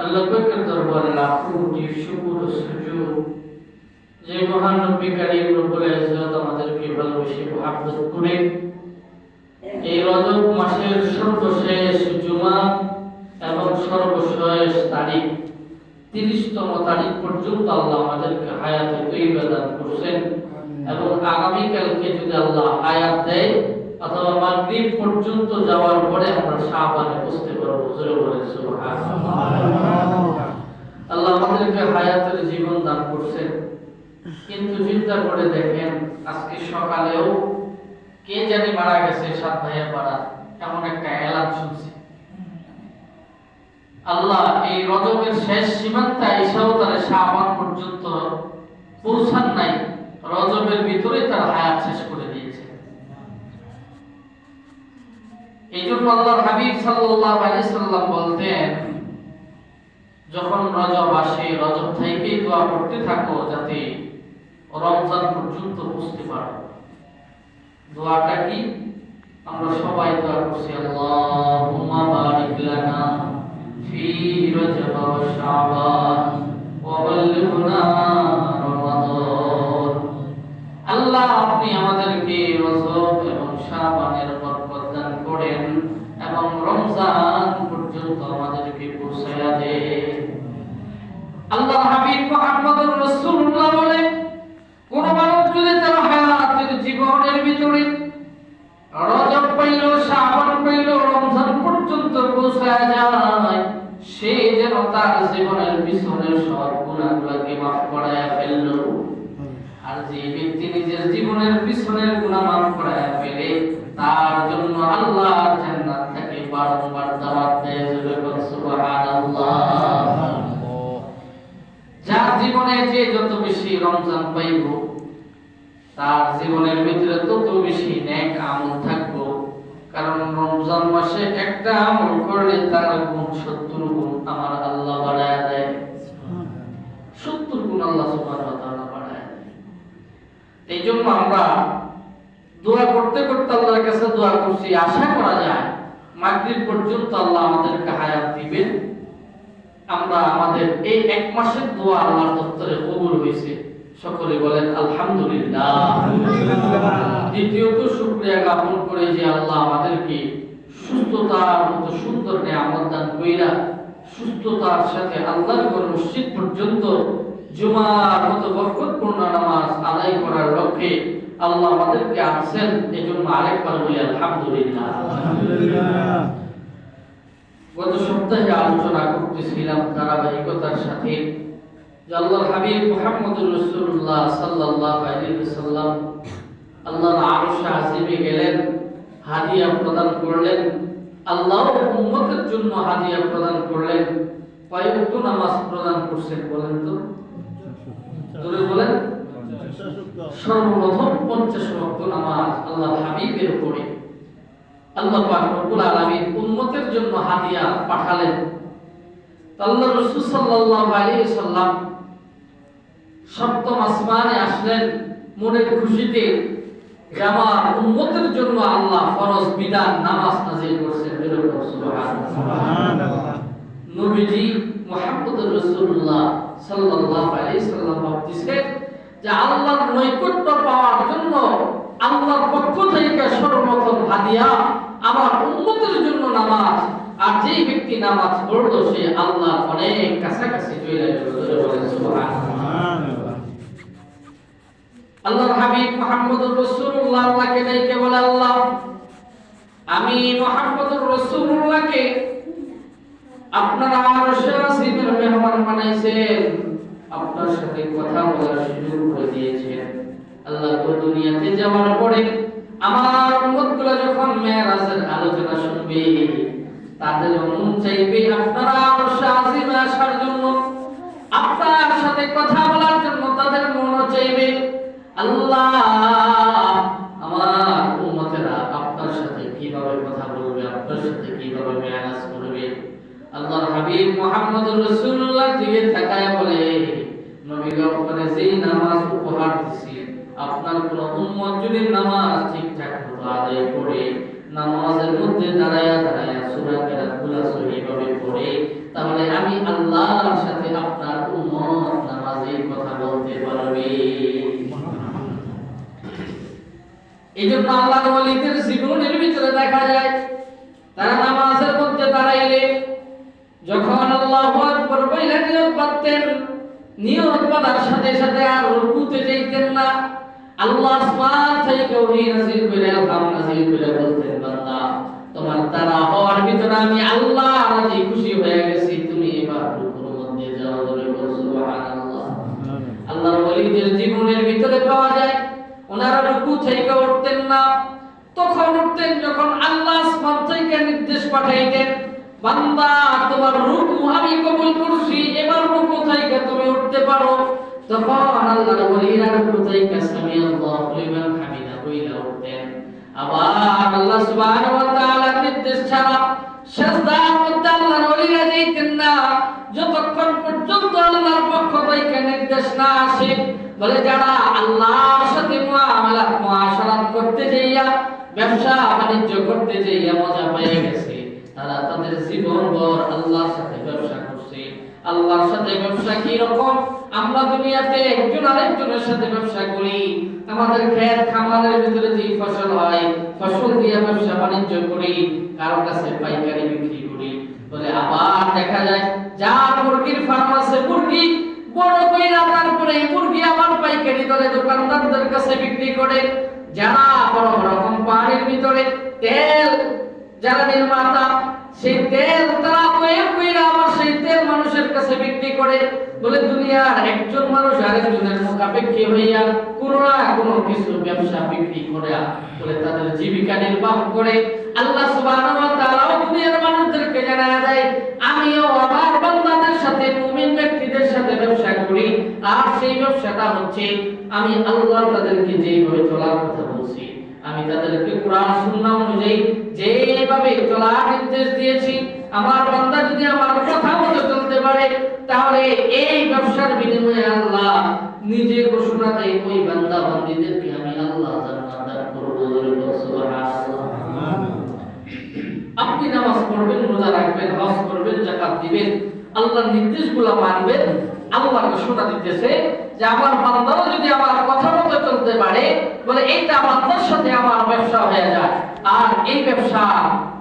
আল্লাহ পাকের দরবারে লাখো কোটি শুকর ও সুজুদ যে মহান রব্বি কারীম রব্বুল ইজ্জত আমাদেরকে ভালোবেসে মহব্বত করে এই রজব মাসের সর্বশেষ জুমা এবং সর্বশেষ তারিখ 30তম তারিখ পর্যন্ত আল্লাহ আমাদেরকে হায়াতে তৈয়বা দান করেছেন এবং আগামী কালকে যদি আল্লাহ হায়াত দেয় অথবা মাগরিব পর্যন্ত যাওয়ার পরে আমরা শাবানে বসতে পারবো। জোরে বলেন সুবহানাল্লাহ। আল্লাহ আমাদেরকে হায়াতের জীবন দান করেছেন, কিন্তু চিন্তা করে দেখেন আজকে সকালেও কে জানি মারা গেছে সাত ভাইয়া পাড়া, এমন একটা এলান শুনছি। আল্লাহ এই রজবের শেষ সীমান্তে এসেও তারা শাবান পর্যন্ত পৌঁছান নাই, রজবের ভিতরে তার হায়াত শেষ করে দিয়েছে। এই জন্য আল্লাহর হাবিব সাল্লাল্লাহু আলাইহি সাল্লাম বলতেন, যখন রজব আসে রজব থেকেই দোয়া করতে থাকো যাতে রমজান পর্যন্ত বুঝতে পারো। দোয়াটা কি? আমরা সবাই দোয়া করছি, আল্লাহুম্মা বারিক লানা ফি রজব ওয়া শাবান ওয়া বাল্লিগনা রমাদান। আল্লাহ আপনি আমাদেরকে রজব এবং শাবানের বরকত দান করেন এবং রমজান পর্যন্ত আমাদেরকে পৌঁছায়া দেন। আল্লাহর হাবিব মুহাম্মদুর রাসূলুল্লাহ বলেন, কোন মানুষ যদি তার হায়াতের জীবনের ভিতরে রজব পাইল, শাবান পাইল, রমজান পর্যন্ত পৌঁছায়া যায়, সে যেন তার জীবনের পিছনের সব গুনাহগুলোকে মাফ করায়া ফেলল। আর যে ব্যক্তি নিজের জীবনের পিছনের গুনাহ মাফ করায়া ফেলে, তার জন্য আল্লাহ জান্নাত থেকে বারংবার দাওয়াত দেয়। সুবহানাল্লাহ। যার জীবনে যে যত বেশি রমজান পাইব, তার জীবনের ভিতরে তত বেশি নেক আমল থাকবো। কারণ রমজান মাসে একটা আমল করলে তার গুণ 70 গুণ আমার আল্লাহ বাড়ায় দেয়। 70 গুণ আল্লাহ সুবহানাহু ওয়া তাআলা বাড়ায় দেয়। এই জন্য আমরা দোয়া করতে করতে আল্লাহর কাছে দোয়া করছি, আশা করা যায় মাগরিব পর্যন্ত আল্লাহ আমাদেরকে হায়াত দিবেন। আমরা আমাদের এই এক মাসের দোয়া আল্লাহর দরবারে কবুল হয়েছে। সকলে বলেন আলহামদুলিল্লাহ। দ্বিতীয়ত শুকরিয়া জ্ঞাপন করে যে আল্লাহ আমাদেরকে সুস্থতার মতো সুন্দর নিয়ামত দান কইরা সুস্থতার সাথে আল্লাহর ঘর মসজিদ পর্যন্ত জুমার মতো বরকতপূর্ণ নামাজ আদায় করার লক্ষ্যে আল্লাহ আমাদেরকে আনছেন। এজন্য আরেকবার বলি আলহামদুলিল্লাহ। গত সপ্তাহে আলোচনা করতেছিলাম ধারাবাহিকতার সাথে যে আল্লাহর হাবিব মুহাম্মদুর রাসূলুল্লাহ সাল্লাল্লাহু আলাইহি ওয়াসাল্লাম আল্লাহর আরশে আজিমে গেলেন, হাদিয়া প্রদান করলেন। আল্লাহর উম্মতের জন্য হাদিয়া প্রদান করলেন। কয় ওয়াক্ত নামাজ প্রদান করছেন বলেন তো? জোরে বলেন। সর্বপ্রথম 50 ওয়াক্ত নামাজ আল্লাহর হাবিবের উপরে আল্লাহ পাক রব্বুল আলামিন উম্মতের জন্য হাদিয়া পাঠালেন। আল্লাহ রাসূল সাল্লাল্লাহু আলাইহি ওয়াসাল্লাম সপ্তম আসমানে আসলেন মনের খুশিতে যে আমার উম্মতের জন্য আল্লাহ ফরজ বিধান নামাজ নাযিল করেছেন। সুবহানাল্লাহ। নবীজি মুহাম্মদুর রাসূলুল্লাহ সাল্লাল্লাহু আলাইহি ওয়াসাল্লাম বলতেছেন যে আল্লাহর নৈকট্য পাওয়ার জন্য আল্লাহর পক্ষ থেকে সর্বপ্রথম হাদিয়া আমার উম্মতের জন্য নামাজ। আর যে ব্যক্তি নামাজ পড়লো সে আল্লাহর অনেক কাছাকাছি চলে গেল। সুবহানাল্লাহ। আল্লাহর হাবিব মুহাম্মদুর রাসূলুল্লাহ আল্লাহকে ডাকে বলে, আল্লাহ আমি মুহাম্মদুর রাসূলুল্লাহকে আপনারা আরশে আজিমের মেহমান বানাইছেন, আপনার সাথে কথা বলার সুযোগ করে দিয়েছেন। আল্লাহ দুনিয়াতে যাওয়ার পরে আমার উম্মতগুলো যখন মেরাজের আলোচনা শুনবে, তাদের মন চাইবে আপনারা আরশে আজিমে আসার জন্য, আপনার সাথে কথা বলার জন্য তাদের মন চাইবে। আল্লাহ আমার উম্মতেরা আপনার সাথে কিভাবে কথা বলবে, আপনার সাথে কিভাবে মেরাজ করবে? আল্লাহর হাবিব মুহাম্মদুর রাসূলুল্লাহ দিকে তাকায় বলে, নবী গো, ওখানে যেই নামাজ উপহার দিছি, আপনার কোন উম্মত যদি নামাজ ঠিকঠাক মতো আদায় করে নামাজের মধ্যে দাঁড়ায়া দাঁড়ায়া সূরা কিরাত গুলো সহিভাবে পড়ে, তাহলে আমি আল্লাহ এই জন্য আল্লাহর ওয়ালিদের জীবনের ভিতরে দেখা যায় তারা নামাজের মধ্যে দাঁড়াইলে যখন আল্লাহু আকবার বলে নিয়ত বাঁধতেন, নিয়ত বাঁধার সাথে সাথে আর রুকুতে যাইতেন না। আল্লাহ আসমান থেকে ওহী নাযিল করে আলহাম নাযিল করে বলতেন, বান্দা তোমার তারা হওয়ার ভিতরে আমি আল্লাহ রাজি খুশি হয়ে গেছি, তুমি এবার রুকুর মধ্যে যাও। সুবহানাল্লাহ। আল্লাহর ওয়ালিদের জীবনের ভিতরে পাওয়া যায় ওনারা রুকু থেকে উঠতেন না, তখন উঠতেন যখন আল্লাহ আসমান থেকে নির্দেশ পাঠাইতেন, বান্দা তোমার রুকু আমি কবুল করছি, এবার রুকু থেকে তুমি উঠতে পারো। তখন আল্লাহর ওলিরা রুকু থেকে সামি আল্লাহু লিমান হামিদা কইলা উঠতেন। আবার আল্লাহ সুবহানাহু ওয়া তাআলার নির্দেশ ছাড়া সিজদার মধ্যে আল্লাহর ওলিরা যাইতেন না, যতক্ষণ পর্যন্ত আল্লাহর পক্ষ থেকে নির্দেশ না আসে। বলে যারা আল্লাহর সাথে মুআশারাত করতে যাইয়া, ব্যবসা বাণিজ্য করতে যাইয়া মজা পেয়ে গেছে, তারা তাদের জীবনভর আল্লাহর সাথে ব্যবসা করছে। আল্লাহর সাথে ব্যবসা কি রকম? আমরা দুনিয়াতে একজন আরেকজনের সাথে ব্যবসা করি, আমাদের ক্ষেত খামারের ভিতরে যে ফসল হয়, ফসল দিয়ে ব্যবসা বাণিজ্য করি, কারো কাছে পাইকারি বিক্রি করি। বলে আবার দেখা যায় যার মুরগির ফার্ম আছে, মুরগি বড় কইরা তারপরে এই মুরগি আবার পাইকারি দরে দোকানদারদের কাছে বিক্রি করে। যারা বড় বড় কোম্পানির ভিতরে তেল, যারা নির্মাতা, সেই তেল তারা কইরা আবার সেই তেল মানুষের কাছে বিক্রি করে। বলে দুনিয়ার একজন মানুষ আরেকজনের মুখাপেক্ষী হইয়া কোনো না কোনো কিছু ব্যবসা বিক্রি করে বলে তাদের জীবিকা নির্বাহ করে। আল্লাহ সুবহানাহু ওয়া তাআলা দুনিয়ার মানুষদেরকে জানায় দেয়, আমিও আমার বান্দাদের সাথে, মুমিন ব্যক্তিদের সাথে ব্যবসা করি, আর সেই ব্যবসাটা হচ্ছে আমি আল্লাহ তাদেরকে যেভাবে চলার কথা বলছি, আমি তাদেরকে কোরআন সুন্নাহ অনুযায়ী যেভাবে চলার নির্দেশ দিয়েছি, আমার বান্দা যদি আমার কথা মতো চলতে পারে, তাহলে এই ব্যবসার বিনিময়ে আল্লাহ নিজে ঘোষণা দেয়, ওই বান্দা বান্দীদেরকে আমি আল্লাহ জান্নাত দান করব। সুবহানাল্লাহ। আপনি নামাজ পড়বেন, রোজা রাখবেন, হজ করবেন, যাকাত দিবেন, আল্লাহর নির্দেশগুলো মানবেন, আল্লাহ ঘোষণা দিতেছে যে আমার বান্দারা যদি আমার কথা মতো চলতে পারে, বলে এইটা বান্দার সাথে আমার ব্যবসা হয়ে যায়, আর এই ব্যবসা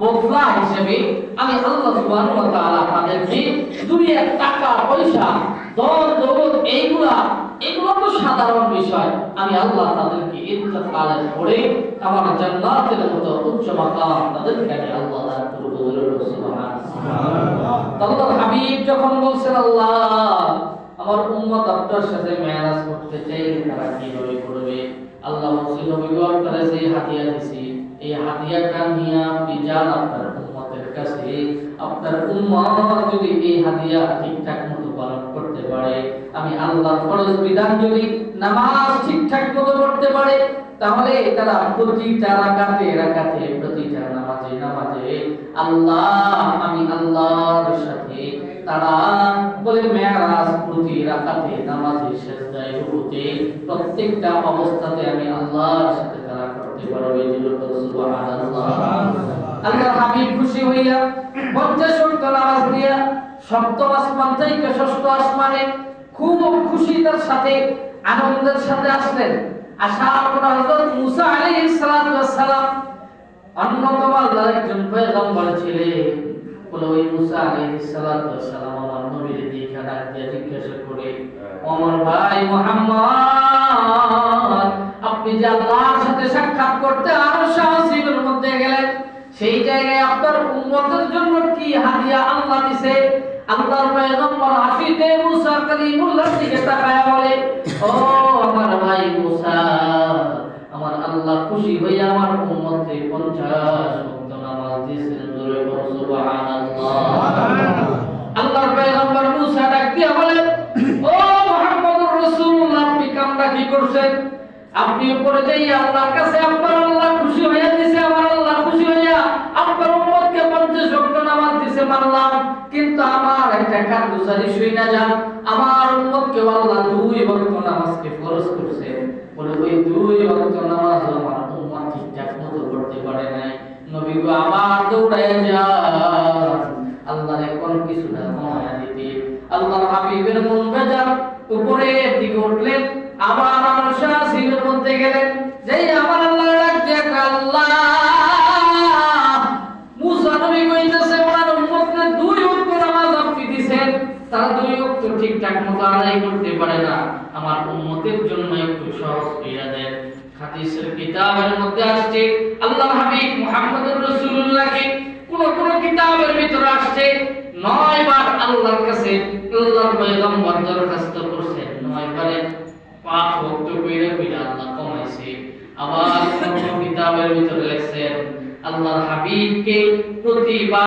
বদলা হিসেবে আমি আল্লাহ সুবহানাহু ওয়া তাআলা তাদেরকে দুনিয়ার টাকা পয়সা ধন দৌলত এগুলো তো সাধারণ বিষয়, আমি আল্লাহ তাদেরকে ইন্তেকালের পরে আমার জান্নাতের মতো উচ্চ মাকাম তাদেরকে আমি আল্লাহ দান করব। সুবহানাল্লাহ। আল্লাহর হাবিব যখন বলছেন, আল্লাহ আমার উম্মত আপনার সাথে মেরাজ করতে চাই, তারা কিভাবে করবে? আল্লাহ বলছেন, নবী গো আপনারা যে হাদিয়া দিছি, এই হাদিয়াটা নিয়ে আপনি যান আপনার উম্মতের কাছে, আপনার উম্মত যদি এই হাদিয়া ঠিকঠাক মতো পালন করতে পারে, আমি আল্লাহর ফরজ বিধান যদি নামাজ ঠিকঠাক মতো করতে পারে, তাহলে তারা প্রতিটা রাকাতে প্রতিটা নামাজে আল্লাহ, আমি আল্লাহর সাথে তারা বলে মেরাজ প্রতি রাকাতে নামাজে সিজদায় রুকুতে প্রত্যেকটা অবস্থাতে আমি আল্লাহর সাথে তারা করতে পারবে। সুবহানাল্লাহ। আল্লাহর হাবিব খুশি হইয়া 50 ওয়াক্ত নামাজ দিয়া সপ্তম আসমান থেকে ষষ্ঠ আসমানে খুব খুশিতার সাথে আনন্দের সাথে আসলেন। আসার পর হযরত মুসা আলাইহিস সালাম অন্যতম আল্লাহর একজন পয়গম্বর ছিলেন। বলে ওই মুসা আলাইহিস সালাম আমার নবীর দিকে ডাক দিয়ে জিজ্ঞাসা করে, আমার ভাই মুহাম্মদ, আপনি যে আল্লাহর সাথে সাক্ষাৎ করতে আরশ আজিমের মধ্যে গেলেন, সেই জায়গায় আপনার উম্মতের জন্য কি হাদিয়া আল্লাহ দিয়েছে? আল্লাহর পয়গম্বর হাসিতে মুসা কালিমুল্লাহর দিকে তাকায়া বলে, ও আমার ভাই মুসা, আমার আল্লাহ খুশি হইয়া আমার উম্মতকে 50 ওয়াক্ত নামাজ দিয়েছেন। জোরে বলো সুবহানাল্লাহ। আল্লাহর পয়গম্বর মুসা ডাক দিয়া বলে, ও মুহাম্মদুর রাসূলুল্লাহ, আপনি কামটা কি করছেন? আপনি উপরে যাই আল্লাহর কাছে আপনার আল্লাহ খুশি হইয়া দিয়েছে, আমার আল্লাহ খুশি হইয়া আপনার উম্মতকে 50 ওয়াক্ত নামাজ দিয়েছে মানলাম, কিন্তু আমার একটা কার্যসারি শুই না যান, আমার উম্মতকে আল্লাহ 2 ওয়াক্ত নামাজকে ফরজ করেছে। বলে ওই 2 ওয়াক্ত নামাজ আমার উম্মত ঠিকঠাক মতো পড়তে পারে নাই। নবী গো আবার দৌড়াইয়া যান আল্লাহরে কোন কিছু না কমায়া দিতে। আল্লাহর হাবিবের মন বেজার, উপরের দিকে উঠলেন, আবার আরশ আজিমের মধ্যে গেলেন। যেই আমার আল্লাহ ডাক ওয়াক্ত ঠিকঠাক মতো আদায় করতে পারে না, আমার উম্মতের জন্য একটু সহজ করে দেন। হাদিসের কিতাবের মধ্যে আসছে আল্লাহর হাবিব মুহাম্মদুর রাসূলুল্লাহকে কোন কিতাবের ভিতরে আসছে 9 বার আল্লাহর কাছে আল্লাহর পয়গম্বর দরখাস্ত করছেন, 9 বারে 5 ওয়াক্ত কইরা কইরা আল্লাহ কমাইছে। আবার কোন কিতাবের ভিতরে লেখছেন আল্লাহর হাবিবকে প্রতিবার